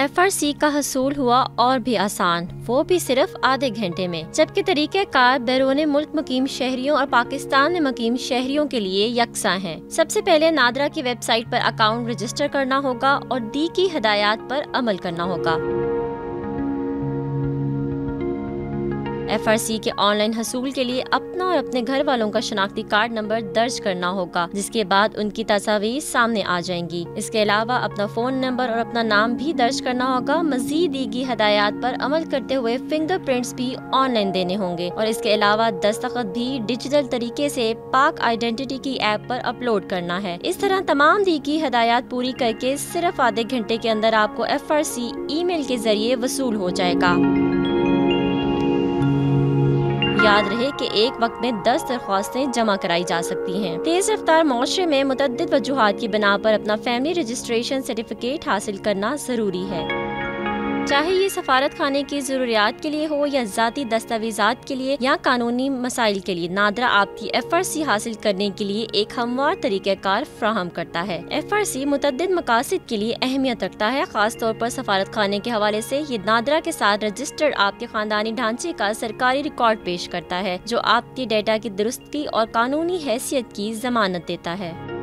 FRC का हसूल हुआ और भी आसान, वो भी सिर्फ आधे घंटे में, जबकि तरीक़े कार बैरून मुल्क मुकीम शहरियों और पाकिस्तान में मुकीम शहरियों के लिए यकसा हैं। सबसे पहले नादरा की वेबसाइट पर अकाउंट रजिस्टर करना होगा और दी की हिदायत पर अमल करना होगा। FRC के ऑनलाइन हसूल के लिए अपना और अपने घर वालों का शनाख्ती कार्ड नंबर दर्ज करना होगा, जिसके बाद उनकी तस्वीर सामने आ जाएंगी। इसके अलावा अपना फ़ोन नंबर और अपना नाम भी दर्ज करना होगा। मज़ीद दी गई हिदायत पर अमल करते हुए फिंगरप्रिंट्स भी ऑनलाइन देने होंगे और इसके अलावा दस्तखत भी डिजिटल तरीके से पाक आइडेंटिटी की ऐप पर अपलोड करना है। इस तरह तमाम दी गई हिदायत पूरी करके सिर्फ आधे घंटे के अंदर आपको FRC ईमेल के जरिए वसूल हो जाएगा। याद रहे कि एक वक्त में 10 दरख्वास्तें जमा कराई जा सकती हैं। तेज रफ्तार माशरे में मुतअद्दिद वजूहात की बिना पर अपना फैमिली रजिस्ट्रेशन सर्टिफिकेट हासिल करना जरूरी है। चाहे ये सफारत खाने की जरूरियात के लिए हो या ज़ाती दस्तावेजात के लिए या कानूनी मसाइल के लिए, नादरा आपकी FRC हासिल करने के लिए एक हमवार तरीक़ेकार फ्राहम करता है। FRC मुतअद्दिद मकासद के लिए अहमियत रखता है, खास तौर पर सफारत खाने के हवाले से। ये नादरा के साथ रजिस्टर्ड आपके खानदानी ढांचे का सरकारी रिकॉर्ड पेश करता है, जो आपके डेटा की दुरुस्ती और कानूनी हैसियत की जमानत देता है।